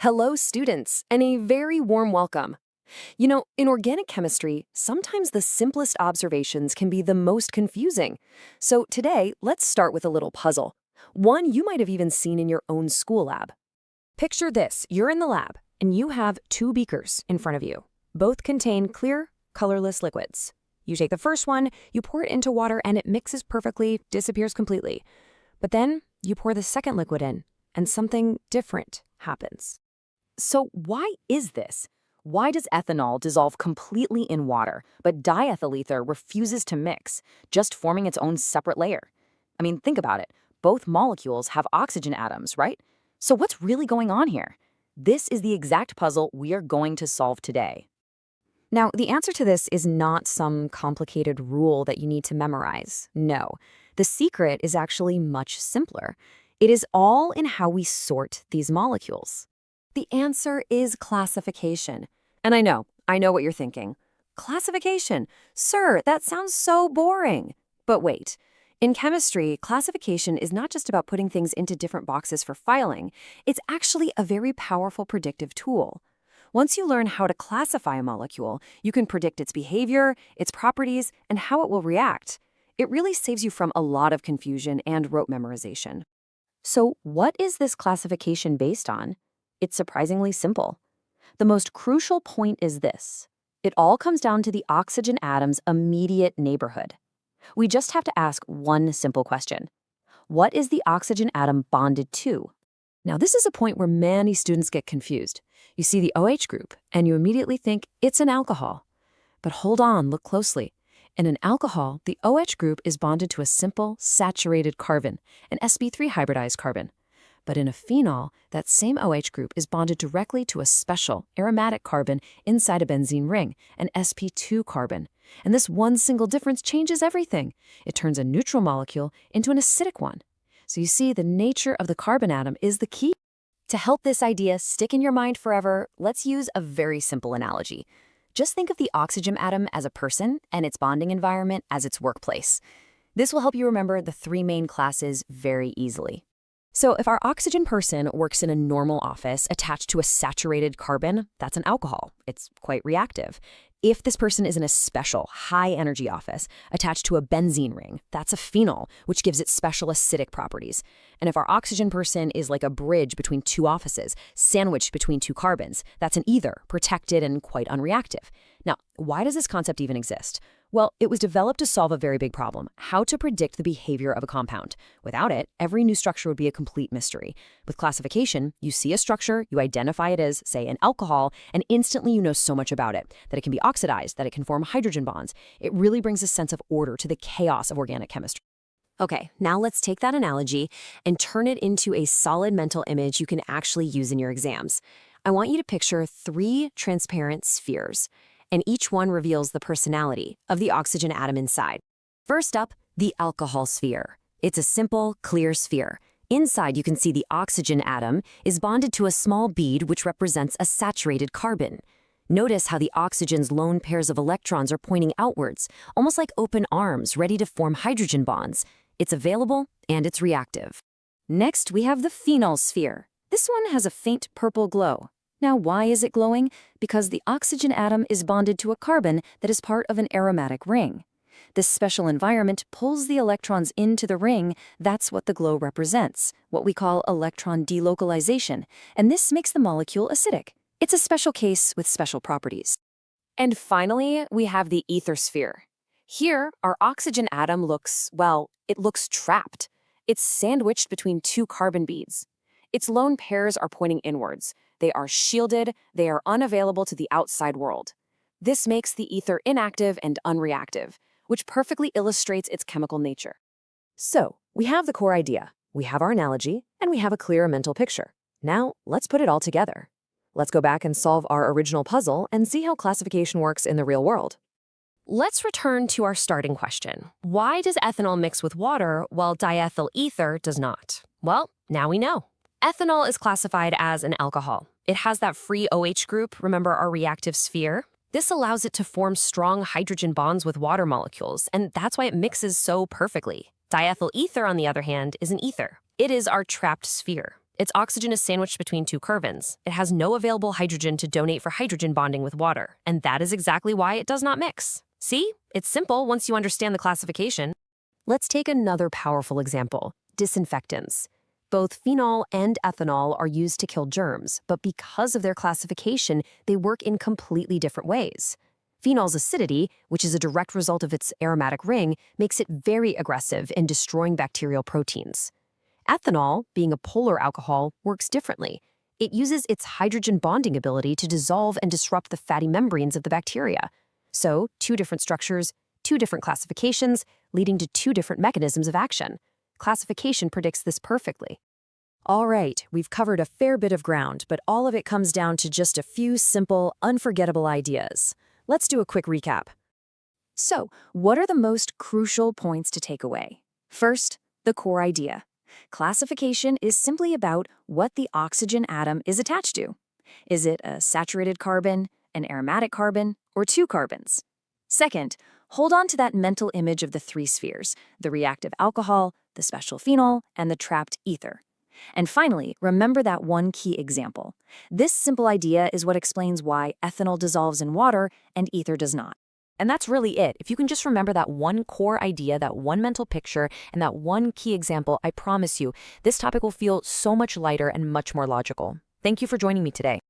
Hello, students, and a very warm welcome. In organic chemistry, sometimes the simplest observations can be the most confusing. So today, let's start with a little puzzle. One you might have even seen in your own school lab. Picture this, you're in the lab, and you have two beakers in front of you. Both contain clear, colorless liquids. You take the first one, you pour it into water, and it mixes perfectly, disappears completely. But then, you pour the second liquid in, and something different happens. So why is this? Why does ethanol dissolve completely in water, but diethyl ether refuses to mix, just forming its own separate layer? I mean, think about it. Both molecules have oxygen atoms, right? So what's really going on here? This is the exact puzzle we are going to solve today. Now, the answer to this is not some complicated rule that you need to memorize. No, the secret is actually much simpler. It is all in how we sort these molecules. The answer is classification. And I know what you're thinking. Classification? Sir, that sounds so boring. But wait. In chemistry, classification is not just about putting things into different boxes for filing. It's actually a very powerful predictive tool. Once you learn how to classify a molecule, you can predict its behavior, its properties, and how it will react. It really saves you from a lot of confusion and rote memorization. So what is this classification based on? It's surprisingly simple. The most crucial point is this. It all comes down to the oxygen atom's immediate neighborhood. We just have to ask one simple question. What is the oxygen atom bonded to? Now, this is a point where many students get confused. You see the OH group, and you immediately think it's an alcohol. But hold on, look closely. In an alcohol, the OH group is bonded to a simple, saturated carbon, an sp3 hybridized carbon. But in a phenol, that same OH group is bonded directly to a special aromatic carbon inside a benzene ring, an sp2 carbon. And this one single difference changes everything. It turns a neutral molecule into an acidic one. So you see, the nature of the carbon atom is the key. To help this idea stick in your mind forever, let's use a very simple analogy. Just think of the oxygen atom as a person and its bonding environment as its workplace. This will help you remember the three main classes very easily. So if our oxygen person works in a normal office attached to a saturated carbon, that's an alcohol. It's quite reactive. If this person is in a special, high-energy office attached to a benzene ring, that's a phenol, which gives it special acidic properties. And if our oxygen person is like a bridge between two offices, sandwiched between two carbons, that's an ether, protected and quite unreactive. Now, why does this concept even exist? Well, it was developed to solve a very big problem, how to predict the behavior of a compound. Without it, every new structure would be a complete mystery. With classification, you see a structure, you identify it as, say, an alcohol, and instantly you know so much about it, that it can be oxidized, that it can form hydrogen bonds. It really brings a sense of order to the chaos of organic chemistry. Okay, now let's take that analogy and turn it into a solid mental image you can actually use in your exams. I want you to picture three transparent spheres, and each one reveals the personality of the oxygen atom inside. First up, the alcohol sphere. It's a simple, clear sphere. Inside, you can see the oxygen atom is bonded to a small bead which represents a saturated carbon. Notice how the oxygen's lone pairs of electrons are pointing outwards, almost like open arms ready to form hydrogen bonds. It's available and it's reactive. Next, we have the phenol sphere. This one has a faint purple glow. Now, why is it glowing? Because the oxygen atom is bonded to a carbon that is part of an aromatic ring. This special environment pulls the electrons into the ring. That's what the glow represents, what we call electron delocalization, and this makes the molecule acidic. It's a special case with special properties. And finally, we have the ether sphere. Here, our oxygen atom looks trapped. It's sandwiched between two carbon beads. Its lone pairs are pointing inwards. They are shielded, they are unavailable to the outside world. This makes the ether inactive and unreactive, which perfectly illustrates its chemical nature. So, we have the core idea, we have our analogy, and we have a clear mental picture. Now, let's put it all together. Let's go back and solve our original puzzle and see how classification works in the real world. Let's return to our starting question. Why does ethanol mix with water while diethyl ether does not? Well, now we know. Ethanol is classified as an alcohol. It has that free OH group, remember our reactive sphere? This allows it to form strong hydrogen bonds with water molecules, and that's why it mixes so perfectly. Diethyl ether, on the other hand, is an ether. It is our trapped sphere. Its oxygen is sandwiched between two carbons. It has no available hydrogen to donate for hydrogen bonding with water, and that is exactly why it does not mix. See? It's simple once you understand the classification. Let's take another powerful example, disinfectants. Both phenol and ethanol are used to kill germs, but because of their classification, they work in completely different ways. Phenol's acidity, which is a direct result of its aromatic ring, makes it very aggressive in destroying bacterial proteins. Ethanol, being a polar alcohol, works differently. It uses its hydrogen bonding ability to dissolve and disrupt the fatty membranes of the bacteria. So, two different structures, two different classifications, leading to two different mechanisms of action. Classification predicts this perfectly. All right, we've covered a fair bit of ground, but all of it comes down to just a few simple, unforgettable ideas. Let's do a quick recap. So, what are the most crucial points to take away? First, the core idea. Classification is simply about what the oxygen atom is attached to. Is it a saturated carbon, an aromatic carbon, or two carbons? Second, hold on to that mental image of the three spheres, the reactive alcohol, the special phenol, and the trapped ether. And finally, remember that one key example. This simple idea is what explains why ethanol dissolves in water and ether does not. And that's really it. If you can just remember that one core idea, that one mental picture, and that one key example, I promise you, this topic will feel so much lighter and much more logical. Thank you for joining me today.